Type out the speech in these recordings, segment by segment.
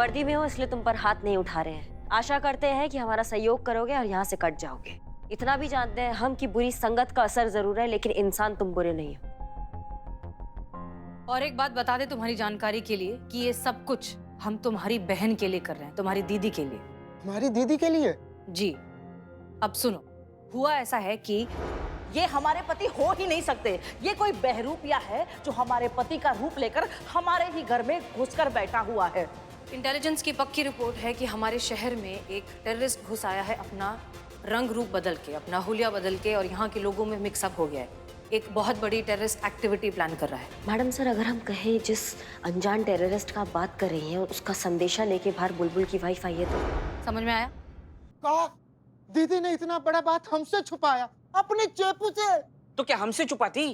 वर्दी में हो इसलिए तुम पर हाथ नहीं उठा रहे हैं। आशा करते हैं कि हमारा सहयोग करोगे और यहाँ से कट जाओगे। इतना भी जानते हैं हम कि बुरी संगत का असर जरूर है, लेकिन इंसान तुम बुरे नहीं हो। और एक बात बता दे तुम्हारी जानकारी के लिए कि ये सब कुछ हम तुम्हारी बहन के लिए कर रहे हैं, तुम्हारी दीदी के लिए। हमारी दीदी के लिए? जी। अब सुनो, हुआ ऐसा है कि ये हमारे पति हो ही नहीं सकते। ये कोई बहरूपिया है जो हमारे पति का रूप लेकर हमारे ही घर में घुसकर बैठा हुआ है। इंटेलिजेंस की पक्की रिपोर्ट है कि हमारे शहर में एक टेररिस्ट घुस आया है, अपना रंग रूप बदल के, अपना हुलिया बदल के, और यहाँ के लोगों में मिक्सअप हो गया है। एक बहुत बड़ी टेररिस्ट एक्टिविटी प्लान कर रहा है। मैडम सर, अगर हम कहें जिस अनजान टेररिस्ट का आप बात कर रही हैं उसका संदेशा लेके बाहर बुलबुल की वाइफ आई है, तो समझ में आया? कहा दीदी ने इतना बड़ा बात हमसे छुपाया अपने चेपू से। तो क्या हमसे छुपाती?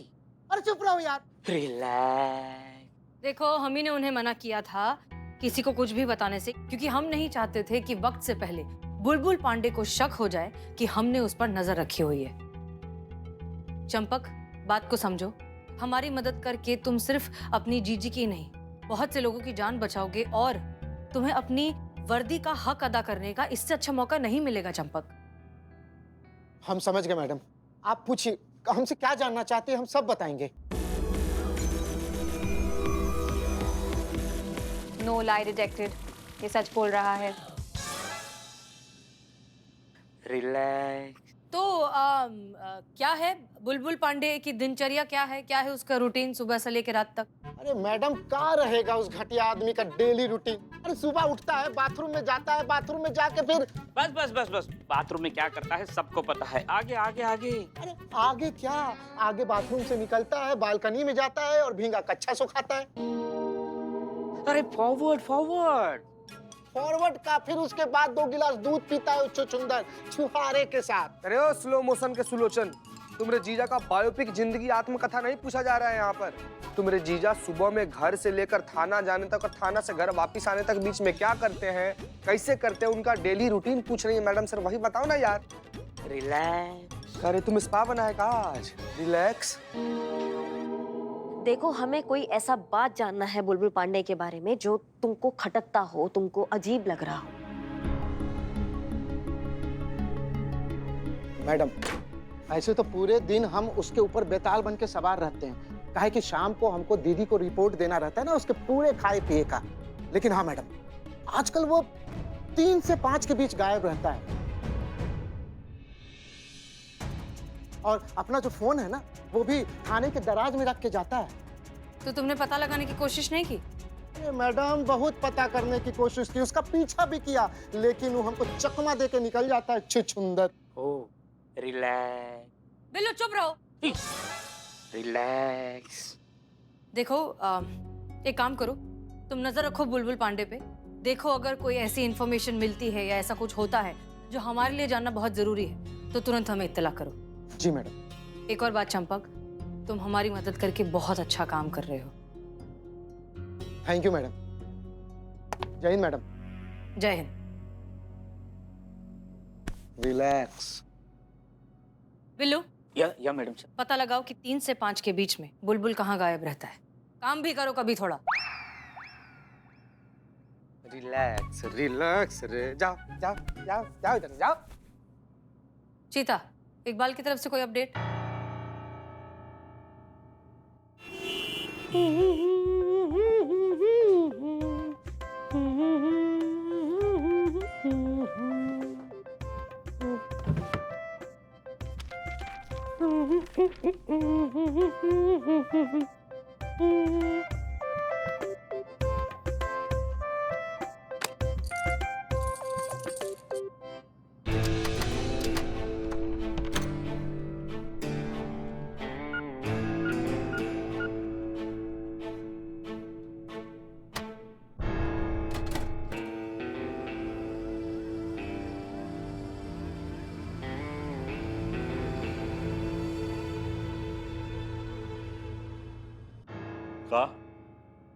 अरे चुप रहो यार। रिलैक्स। देखो, हम ही ने उन्हें मना किया था किसी को कुछ भी बताने से, क्योंकि हम नहीं चाहते थे कि वक्त से पहले बुलबुल पांडे को शक हो जाए कि हमने उस पर नजर रखी हुई है। चंपक, बात को समझो। हमारी मदद करके तुम सिर्फ अपनी जीजी की नहीं, बहुत से लोगों की जान बचाओगे, और तुम्हें अपनी वर्दी का हक अदा करने का इससे अच्छा मौका नहीं मिलेगा। चंपक, हम समझ गए मैडम, आप पूछिए हमसे क्या जानना चाहते हैं, हम सब बताएंगे। नो लाई डिटेक्टेड, ये सच बोल रहा है। रिलैक्स। तो क्या है बुलबुल पांडे की दिनचर्या, क्या है उसका रूटीन सुबह से लेकर रात तक? अरे मैडम, क्या रहेगा उस घटिया आदमी का डेली रूटीन? अरे सुबह उठता है, बाथरूम में जाता है, बाथरूम में जाके फिर बस बस बस बस, बाथरूम में क्या करता है सबको पता है। आगे आगे आगे। अरे आगे क्या, आगे बाथरूम से निकलता है, बालकनी में जाता है और भींगा कच्छा सुखाता है। अरे फॉरवर्ड फॉरवर्ड फॉरवर्ड का फिर उसके बाद 2 गिलास दूध पीता है चुचुंदर छुहारे के साथ। अरे ओ स्लो मोशन के सुलोचन, तुम्हारे जीजा का बायोपिक जिंदगी आत्मकथा नहीं पूछा जा रहा है यहाँ पर। तुम्हारे जीजा सुबह में घर से लेकर थाना जाने तक और थाना से घर वापस आने तक बीच में क्या करते हैं, कैसे करते हैं, उनका डेली रूटीन पूछ रही है मैडम सर। वही बताओ ना यार। रिलैक्स। अरे तुम स्पा बना है का आज? रिलैक्स। देखो, हमें कोई ऐसा बात जानना है बुलबुल पांडे के बारे में जो तुमको खटकता हो, तुमको अजीब लग रहा हो। मैडम, ऐसे तो पूरे दिन हम उसके ऊपर बेताल बन के सवार रहते हैं, काहे कि शाम को हमको दीदी को रिपोर्ट देना रहता है ना उसके पूरे खाए पिए का। लेकिन हाँ मैडम, आजकल वो 3 से 5 के बीच गायब रहता है। और अपना जो फोन है ना, वो भी थाने के दराज में रख के जाता है। तो तुमने पता लगाने की कोशिश नहीं की? अरे मैडम, बहुत पता करने की कोशिश की, उसका पीछा भी किया, लेकिन वो हमको चकमा दे के निकल जाता है छुछुंदर। ओ रिलैक्स। बिल्लू चुप रहो। रिलैक्स। देखो, एक काम करो, तुम नजर रखो बुलबुल पांडे पे। देखो, अगर कोई ऐसी इंफॉर्मेशन मिलती है या ऐसा कुछ होता है जो हमारे लिए जानना बहुत जरूरी है, तो तुरंत हमें इत्तला करो। जी मैडम। एक और बात चंपक, तुम हमारी मदद करके बहुत अच्छा काम कर रहे हो। Thank you madam. जय हिंद मैडम। जय हिंद। रिलैक्स। बिल्लू, या मैडम सर। पता लगाओ कि 3 से 5 के बीच में बुलबुल कहाँ गायब रहता है। काम भी करो कभी थोड़ा। रिलैक्स रिलैक्स रे। जाओ जाओ जाओ जाओ इधर जाओ। चीता, इकबाल की तरफ से कोई अपडेट?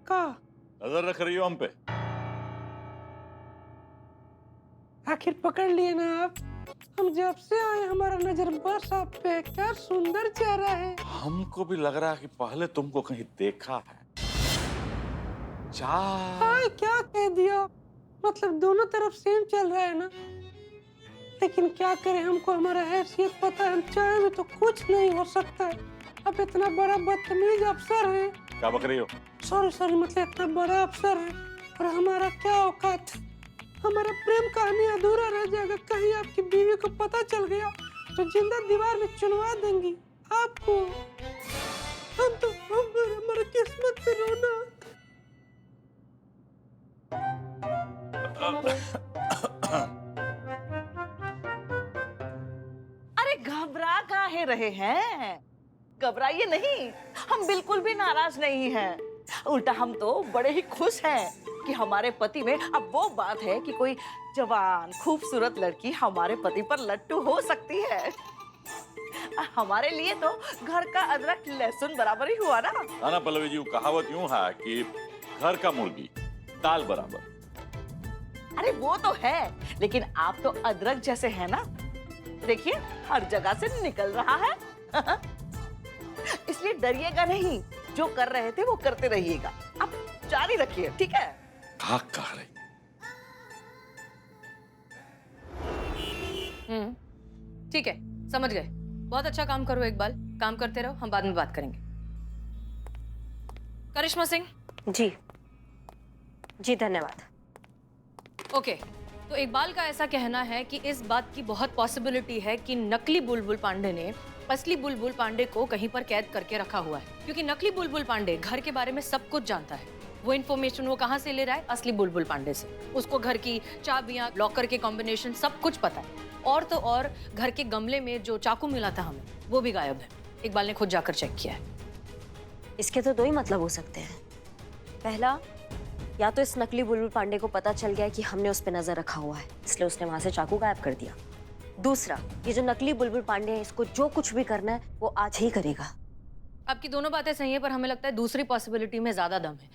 का नजर रख रही हो हम पे? आखिर पकड़ लिए ना आप। हम जब से आए हमारा नजर बस आप पे। क्या सुंदर चेहरा है। हमको भी लग रहा है कि पहले तुमको कहीं देखा है। जा। हाय, क्या कह दिया। मतलब दोनों तरफ सेम चल रहा है ना। लेकिन क्या करें, हमको हमारा हैसियत पता है, हम चाहे में तो कुछ नहीं हो सकता है। अब इतना बड़ा बदतमीज अफसर है, क्या बक रही हो? सॉरी मतलब इतना बड़ा अफसर है और हमारा क्या औकात है। हमारा प्रेम कहानी अधूरा रह जाएगा। कहीं आपकी बीवी को पता चल गया तो जिंदा दीवार में चुनवा देंगी आपको। हम तो हमारा किस्मत पे रोना। अरे घबरा काहे रहे हैं? घबराइए नहीं, हम बिल्कुल भी नाराज नहीं हैं। उल्टा हम तो बड़े ही खुश हैं कि हमारे पति में अब वो बात है कि कोई जवान खूबसूरत लड़की हमारे पति पर लट्टू हो सकती है। हमारे लिए तो घर का अदरक लहसुन बराबर ही हुआ ना। ना पल्लवी जी, वो कहावत यूं है कि घर का मुर्गी दाल बराबर। अरे वो तो है, लेकिन आप तो अदरक जैसे हैं ना। देखिए हर जगह से निकल रहा है। इसलिए डरिएगा नहीं, जो कर रहे थे वो करते रहिएगा। आप जारी रखिए, ठीक है? कह रही। ठीक है, समझ गए। बहुत अच्छा काम करो, इकबाल। काम करते रहो, हम बाद में बात करेंगे। करिश्मा सिंह। जी जी धन्यवाद। ओके, तो इकबाल का ऐसा कहना है कि इस बात की बहुत पॉसिबिलिटी है कि नकली बुलबुल पांडे ने असली बुलबुल पांडे को कहीं पर कैद करके रखा हुआ है, क्योंकि नकली बुलबुल पांडे घर के बारे में सब कुछ जानता है। वो इन्फॉर्मेशन वो कहाँ से ले रहा है? असली बुलबुल पांडे से। उसको घर की चाबियां, लॉकर के कॉम्बिनेशन सब कुछ पता है। और तो और घर के गमले में जो चाकू मिला था हमें, वो भी गायब है। इकबाल ने खुद जाकर चेक किया है। इसके तो दो ही मतलब हो सकते हैं। पहला, या तो इस नकली बुलबुल पांडे को पता चल गया कि हमने उस पर नजर रखा हुआ है, इसलिए उसने वहां से चाकू गायब कर दिया। दूसरा, ये जो नकली बुलबुल पांडे है, इसको जो कुछ भी करना है वो आज ही करेगा। आपकी दोनों बातें सही है, पर हमें लगता है दूसरी पॉसिबिलिटी में ज्यादा दम है।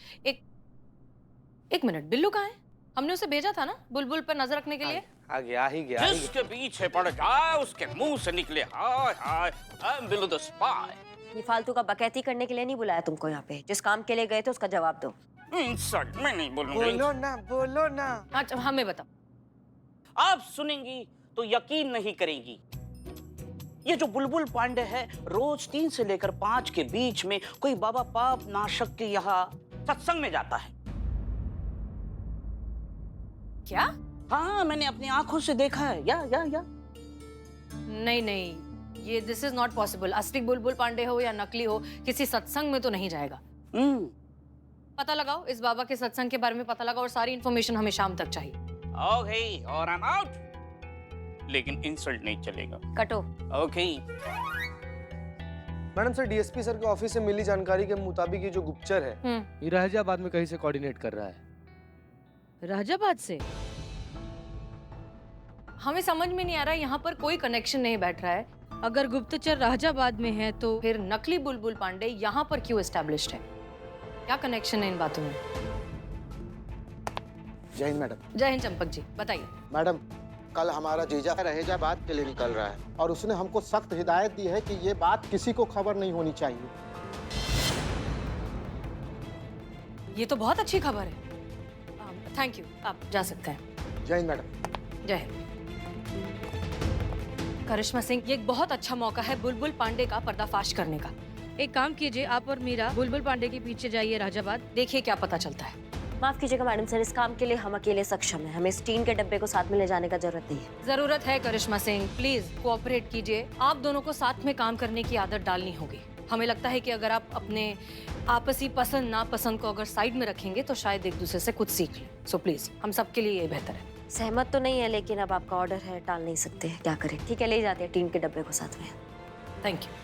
एक मिनट, बिल्लू कहाँ है? हमने उसे भेजा था ना बुलबुल पर नजर रखने के लिए। आ गया ही गया। जिसके पीछे पड़ जाए उसके मुंह से निकले hi hi, I am Billu the spy. ये फालतू का बकैती करने के लिए नहीं बुलाया तुमको यहाँ पे। जिस काम के लिए गए थे उसका जवाब दो। इंसल्ट मैं नहीं बोलूंगी। बोलो ना। अच्छा, हमें बताओ। आप सुनेंगी तो यकीन नहीं करेंगी। ये जो बुलबुल पांडे है, रोज 3 से लेकर 5 के बीच में कोई बाबा पाप नाशक के यहाँ सत्संग में जाता है। क्या? हाँ, मैंने अपनी आंखों से देखा है। या नहीं, ये दिस इज नॉट पॉसिबल। असली बुलबुल पांडे हो या नकली हो, किसी सत्संग में तो नहीं जाएगा। पता लगाओ, इस बाबा के सत्संग के बारे में पता लगाओ और सारी इंफॉर्मेशन हमें शाम तक चाहिए। ओके, और आई एम आउट। लेकिन इंसल्ट नहीं चलेगा। कटो। Okay. Madam sir, DSP sir के ऑफिस से मिली जानकारी के मुताबिक ये जो गुप्तचर है, ये राजाबाद में कहीं से कोऑर्डिनेट कर रहा है। राजाबाद से? हमें समझ में नहीं आ रहा, यहाँ पर कोई कनेक्शन नहीं बैठ रहा है। अगर गुप्तचर राजाबाद में है तो फिर नकली बुलबुल पांडे यहाँ पर क्यों एस्टैब्लिश्ड है? क्या कनेक्शन है इन बातों में? जय हिंद मैडम। जय हिंद चंपक जी, बताइए। मैडम, कल हमारा जीजा रहेजाबाद के लिए निकल रहा है और उसने हमको सख्त हिदायत दी है कि ये बात किसी को खबर नहीं होनी चाहिए। ये तो बहुत अच्छी खबर है। थैंक यू, आप जा सकते हैं। जय हिंद मैडम। जय हिंद। करिश्मा सिंह, ये एक बहुत अच्छा मौका है बुलबुल पांडे का पर्दाफाश करने का। एक काम कीजिए, आप और मीरा बुलबुल पांडे के पीछे जाइए राजाबाद, देखिए क्या पता चलता है। माफ कीजिएगा मैडम सर, इस काम के लिए हम अकेले सक्षम हैं। हमें इस टीन के डब्बे को साथ में ले जाने का जरूरत नहीं है। जरूरत है करिश्मा सिंह, प्लीज कोऑपरेट कीजिए। आप दोनों को साथ में काम करने की आदत डालनी होगी। हमें लगता है कि अगर आप अपने आपसी पसंद नापसंद को अगर साइड में रखेंगे तो शायद एक दूसरे से कुछ सीख लें। सो प्लीज, हम सबके लिए ये बेहतर है। सहमत तो नहीं है, लेकिन अब आपका ऑर्डर है, टाल नहीं सकते। क्या करें? ठीक है, ले जाते हैं टीन के डब्बे को साथ में। Thank you.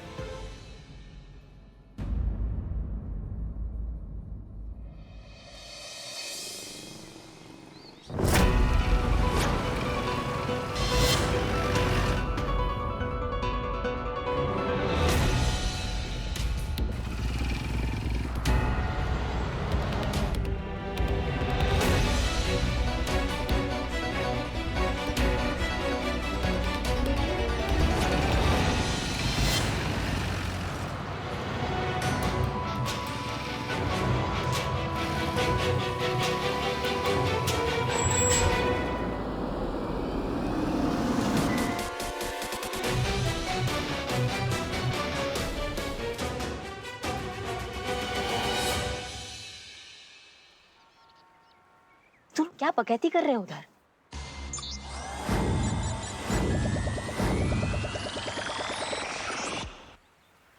तुम क्या बकैती कर रहे हो उधर?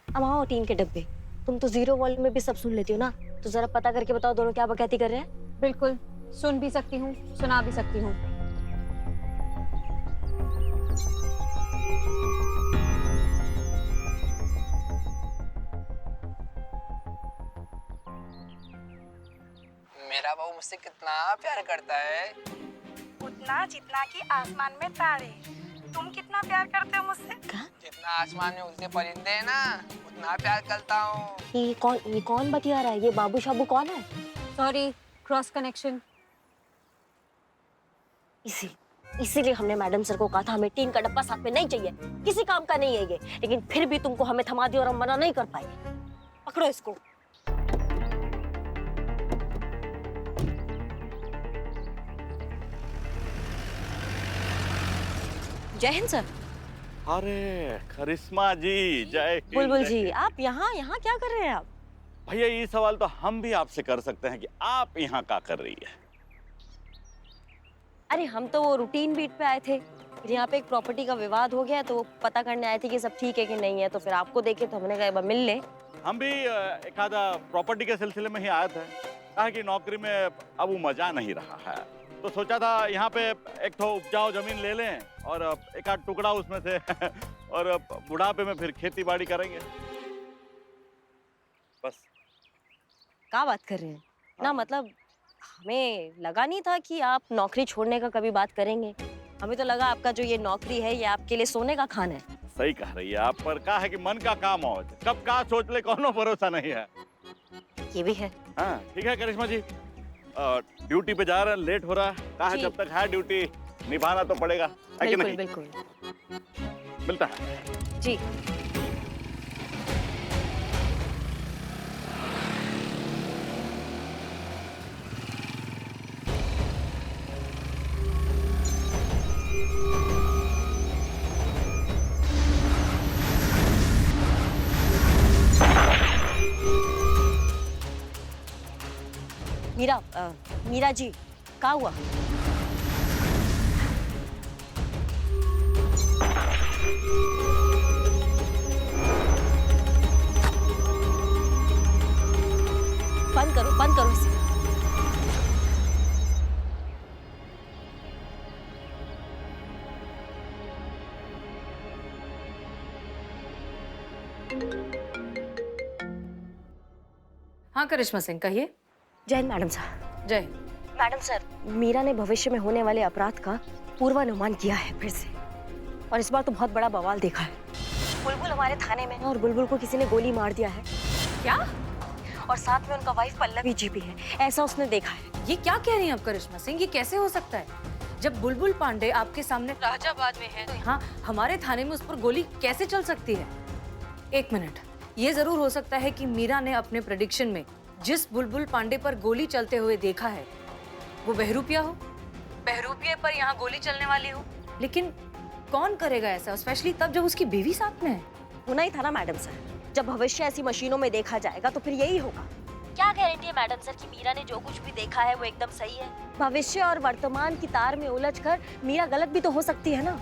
अब आओ टीन के डब्बे, तुम तो 0 वॉल्यूम में भी सब सुन लेती हो ना, तो जरा पता करके बताओ दोनों क्या बकैती कर रहे हैं? बिल्कुल, सुन भी सकती हूँ, सुना भी सकती हूँ। मेरा बहू मुझसे कितना प्यार करता है। उतना जितना कि आसमान में तारे। तुम कितना प्यार करते हो मुझसे? जितना आसमान में उड़ते परिंदे हैं ना, उतना प्यार करता हूँ। ये कौन बतिया रहा है? ये बाबू शाबू कौन है? Sorry, cross connection. इसीलिए हमने मैडम सर को कहा था हमें टीन का डब्बा साथ में नहीं चाहिए, किसी काम का नहीं है ये, लेकिन फिर भी तुमको हमें थमा दिया और हम मना नहीं कर पाए। पकड़ो इसको। जय हिंद सर। अरे करिश्मा जी, जय हिंद। बुलबुल जय जी, हिंद। आप यहाँ क्या कर रहे हैं आप? भैया ये सवाल तो हम भी आपसे कर सकते हैं कि आप यहाँ क्या कर रही है? अरे हम तो वो रूटीन बीट पे आए थे, फिर यहाँ पे एक प्रॉपर्टी का विवाद हो गया तो वो पता करने आए थे कि सब ठीक है कि नहीं है, तो फिर आपको देखे तो हमने कहा एक बार मिल ले। हम भी एक आधा प्रॉपर्टी के सिलसिले में ही आए थे। कहा कि नौकरी में अब वो मजा नहीं रहा है, तो सोचा था यहाँ पे एक तो उपजाऊ जमीन ले लें और एक आध टुकड़ा उसमें से और बुढ़ापे में फिर खेती बाड़ी करेंगे। बस। क्या बात कर रहे हैं ना, मतलब हमें लगा नहीं था कि आप नौकरी छोड़ने का कभी बात करेंगे। हमें तो लगा आपका जो ये नौकरी है ये आपके लिए सोने का खान है। सही कह रही है आप, पर क्या है कि मन का काम हो, कब का सोच ले कोनो भरोसा नहीं है। ये भी है। हाँ ठीक है करिश्मा जी, ड्यूटी पे जा रहे हैं, लेट हो रहा है। कहा है जब तक है ड्यूटी निभाना तो पड़ेगा, है कि नहीं? बिल्कुल। मिलता है जी। मीरा जी, क्या हुआ? बंद करो इसे। हाँ करिश्मा सिंह, कहिए। जय हिंद मैडम सर। जय। मैडम सर, मीरा ने भविष्य में होने वाले अपराध का पूर्वानुमान किया है फिर से, और इस बार तो बहुत बड़ा बवाल देखा है। बुलबुल हमारे थाने में है और बुलबुल को किसी ने गोली मार दिया है। क्या? और साथ में उनका वाइफ पल्लवी जी भी है, ऐसा उसने देखा है। ये क्या कह रही हैं आप करिश्मा सिंह? ये कैसे हो सकता है? जब बुलबुल पांडे आपके सामने राजाबाद में है, तो यहाँ हमारे थाने में उस पर गोली कैसे चल सकती है? एक मिनट, ये जरूर हो सकता है कि मीरा ने अपने प्रेडिक्शन में जिस बुलबुल पांडे पर गोली चलते हुए देखा है वो बहरूपिया हो, बहरूपिये पर यहाँ गोली चलने वाली हो। लेकिन कौन करेगा ऐसा, स्पेशली तब जब उसकी बीवी साथ में है? होना ही था ना मैडम सर, जब भविष्य ऐसी मशीनों में देखा जाएगा तो फिर यही होगा। क्या गारंटी है मैडम सर कि मीरा ने जो कुछ भी देखा है वो एकदम सही है? भविष्य और वर्तमान की तार में उलझकर मीरा गलत भी तो हो सकती है ना।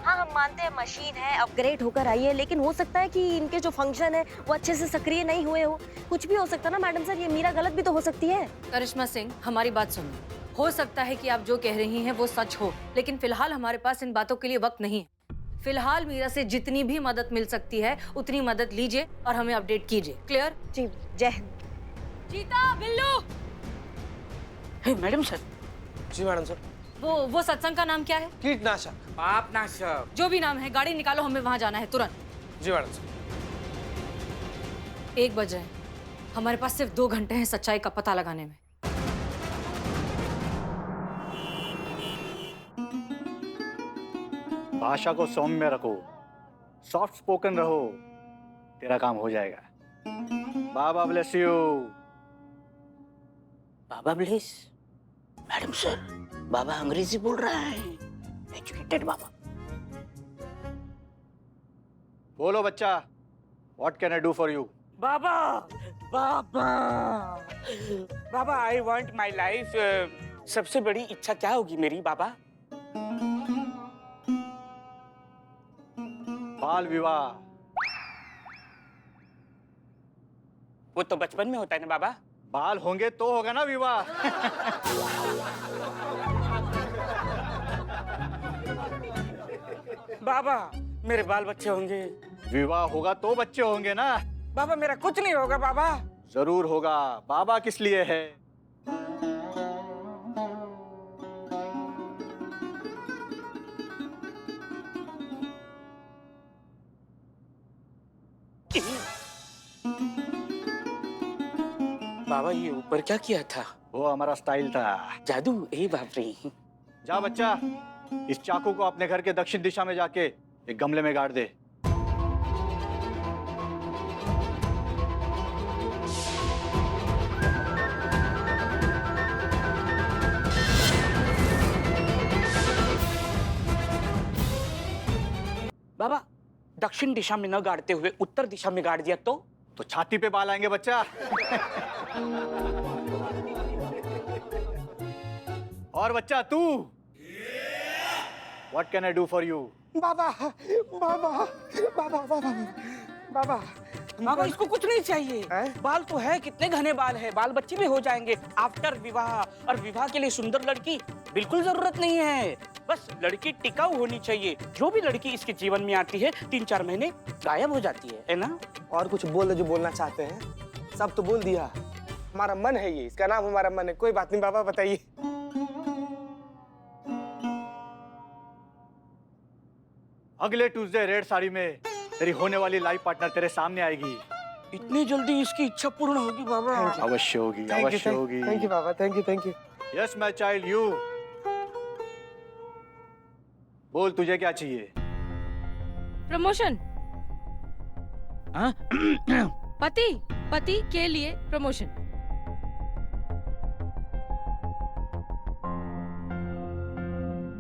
हाँ हम मानते हैं मशीन है, अपग्रेड होकर आई है, लेकिन हो सकता है कि इनके जो फंक्शन है वो अच्छे से सक्रिय नहीं हुए हो। कुछ भी हो सकता है ना मैडम सर, ये मीरा गलत भी तो हो सकती है। करिश्मा सिंह, हमारी बात सुनिए। हो सकता है कि आप जो कह रही हैं वो सच हो, लेकिन फिलहाल हमारे पास इन बातों के लिए वक्त नहीं है। फिलहाल मीरा से जितनी भी मदद मिल सकती है उतनी मदद लीजिए और हमें अपडेट कीजिए। क्लियर? जी, जय हिंद। जीता, बिल्लू। हे मैडम सर। जी मैडम सर। वो सत्संग का नाम क्या है? कीटनाशक। पापनाशक। जो भी नाम है, गाड़ी निकालो, हमें वहां जाना है तुरंत। जी मैडम सर। 1 बज रहे हैं, हमारे पास सिर्फ 2 घंटे हैं सच्चाई का पता लगाने में। भाषा को सौम्य रखो, सॉफ्ट स्पोकन रहो, तेरा काम हो जाएगा। बाबा ब्लेस यू। बाबा ब्लेस? मैडम सर, बाबा अंग्रेजी बोल रहा है, एजुकेटेड बाबा। बोलो बच्चा, what can I do for you? बाबा, बाबा, बाबा, I want my life सबसे बड़ी इच्छा क्या होगी मेरी बाबा? बाल विवाह। वो तो बचपन में होता है ना बाबा। बाल होंगे तो होगा ना विवाह। बाबा मेरे बाल बच्चे होंगे। विवाह होगा तो बच्चे होंगे ना। बाबा मेरा कुछ नहीं होगा बाबा। जरूर होगा। बाबा किस लिए है? बाबा ये ऊपर क्या किया था? वो हमारा स्टाइल था। जादू? ए बाप रे। जा बच्चा, इस चाकू को अपने घर के दक्षिण दिशा में जाके एक गमले में गाड़ दे। बाबा दक्षिण दिशा में न गाड़ते हुए उत्तर दिशा में गाड़ दिया तो छाती पे बाल आएंगे बच्चा। और बच्चा तू, What can I do for you? बाबा बाबा बाबा बाबा बाबा बाबा इसको कुछ नहीं चाहिए। बाल तो है, कितने घने बाल है, बाल बच्चे भी हो जाएंगे आफ्टर विवाह। और विवाह के लिए सुंदर लड़की बिल्कुल जरूरत नहीं है, बस लड़की टिकाऊ होनी चाहिए। जो भी लड़की इसके जीवन में आती है 3-4 महीने गायब हो जाती है ना? और कुछ बोल जो बोलना चाहते हैं, सब तो बोल दिया। हमारा मन है ये, इसका नाम हमारा मन है। कोई बात नहीं बाबा, बताइए। अगले ट्यूसडे रेड साड़ी में तेरी होने वाली लाइफ पार्टनर तेरे सामने आएगी। इतनी जल्दी इसकी इच्छा पूर्ण होगी बाबा? अवश्य होगी, अवश्य होगी। Thank you Baba, thank you thank you. Yes my child, you बोल, तुझे क्या चाहिए? प्रमोशन। पति के लिए प्रमोशन।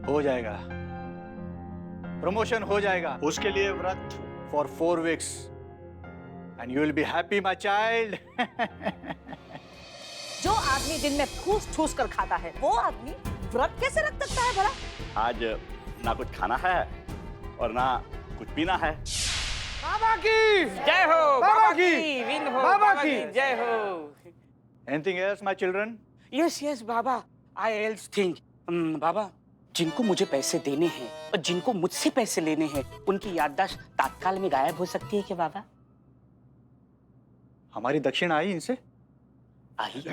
हो जाएगा, प्रमोशन हो जाएगा। उसके लिए व्रत for 4 weeks and you will be happy my child. जो आदमी दिन में ठूस ठूस कर खाता है, वो आदमी व्रत कैसे रख सकता है भला? आज ना कुछ खाना है और ना कुछ पीना है। बाबा की जय हो, बाबा की विन हो, बाबा की जय हो। Anything else my children? Yes yes बाबा, आई एल्स थिंक। बाबा जिनको मुझे पैसे देने हैं और जिनको मुझसे पैसे लेने हैं, उनकी याददाश्त तात्काल में गायब हो सकती है क्या बाबा? हमारी दक्षिण आई इनसे? आई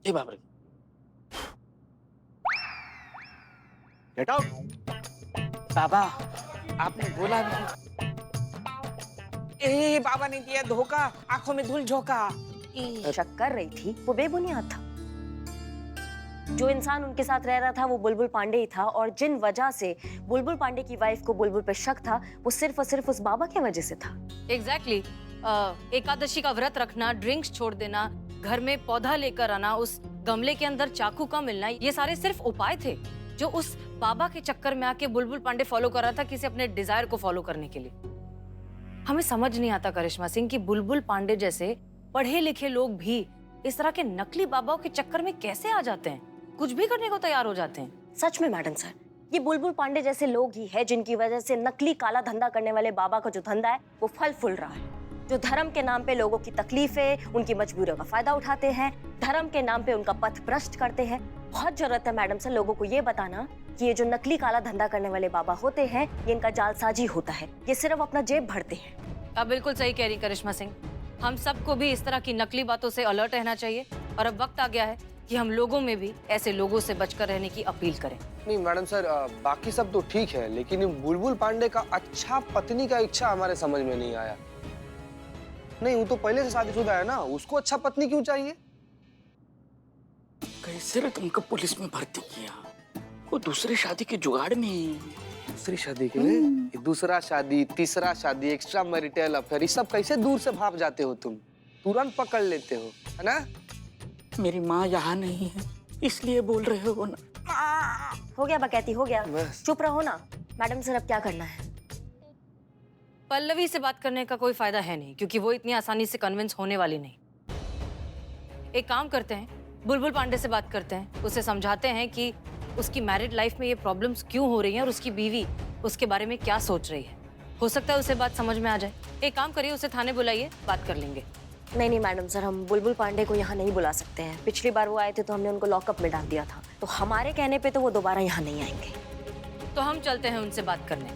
ए बाबा। Get out. बाबा आपने बोला भी। ए बाबा ने दिया धोखा, आंखों में धूल झोंका। शक कर रही थी, वो बेबुनियाद था। जो इंसान उनके साथ रह रहा था वो बुलबुल पांडे ही था, और जिन वजह से बुलबुल पांडे की वाइफ को बुलबुल पे शक था, वो सिर्फ और सिर्फ उस बाबा की वजह से था। एग्जैक्टली। एकादशी का व्रत रखना, ड्रिंक्स छोड़ देना, घर में पौधा लेकर आना, उस गमले के अंदर चाकू का मिलना, ये सारे सिर्फ उपाय थे जो उस बाबा के चक्कर में आके बुलबुल पांडे फॉलो कर रहा था, किसी अपने डिजायर को फॉलो करने के लिए। हमें समझ नहीं आता करिश्मा सिंह कि बुलबुल पांडे जैसे पढ़े लिखे लोग भी इस तरह के नकली बाबाओं के चक्कर में कैसे आ जाते हैं, कुछ भी करने को तैयार हो जाते हैं। सच में मैडम सर, ये बुलबुल पांडे जैसे लोग ही है जिनकी वजह से नकली काला धंधा करने वाले बाबा का जो धंधा है वो फल फूल रहा है। जो धर्म के नाम पे लोगों की तकलीफें, उनकी मजबूरियों का फायदा उठाते हैं, धर्म के नाम पे उनका पथ भ्रष्ट करते हैं। बहुत जरूरत है मैडम सर लोगों को ये बताना कि ये जो नकली काला धंधा करने वाले बाबा होते हैं, ये इनका जालसाजी होता है, ये सिर्फ अपना जेब भरते हैं। आप बिल्कुल सही कह रही करिश्मा सिंह, हम सबको भी इस तरह की नकली बातों से अलर्ट रहना चाहिए, और अब वक्त आ गया है कि हम लोगों में भी ऐसे लोगों से बचकर रहने की अपील करें। नहीं मैडम सर, बाकी सब तो ठीक है, लेकिन बुलबुल पांडे का अच्छा पत्नी का इच्छा हमारे समझ में नहीं आया। नहीं, वो तो पहले से शादीशुदा है ना, उसको अच्छा पत्नी क्यों चाहिए? कैसे रे तुमको पुलिस में भर्ती किया? वो दूसरे शादी के जुगाड़ में। दूसरी शादी के लिए? दूसरा शादी, तीसरा शादी, एक्स्ट्रा मैरिटल अफेयर, ये सब कैसे दूर से भाग जाते हो तुम? तुरंत पकड़ लेते हो, है ना? मेरी माँ यहाँ नहीं है इसलिए बोल रहे हो ना। हो गया बकैती, हो गया, बस। चुप रहो ना। मैडम सर अब क्या करना है? पल्लवी से बात करने का कोई फायदा है नहीं, क्योंकि वो इतनी आसानी से कन्विंस होने वाली नहीं। एक काम करते हैं, बुलबुल पांडे से बात करते हैं, उसे समझाते हैं कि उसकी मैरिड लाइफ में ये प्रॉब्लम्स क्यों हो रही हैं और उसकी बीवी उसके बारे में क्या सोच रही है। हो सकता है उसे बात समझ में आ जाए। एक काम करिए, उसे थाने बुलाइए, बात कर लेंगे। नहीं नहीं मैडम सर, हम बुलबुल पांडे को यहाँ नहीं बुला सकते हैं। पिछली बार वो आए थे तो हमने उनको लॉकअप में डाल दिया था, तो हमारे कहने पे तो वो दोबारा यहाँ नहीं आएंगे। तो हम चलते हैं उनसे बात करने।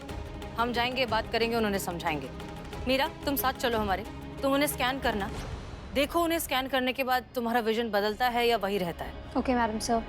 हम जाएंगे, बात करेंगे, उन्होंने समझाएंगे। मीरा, तुम साथ चलो हमारे। तुम उन्हें स्कैन करना, देखो उन्हें स्कैन करने के बाद तुम्हारा विजन बदलता है या वही रहता है। Okay madam sir.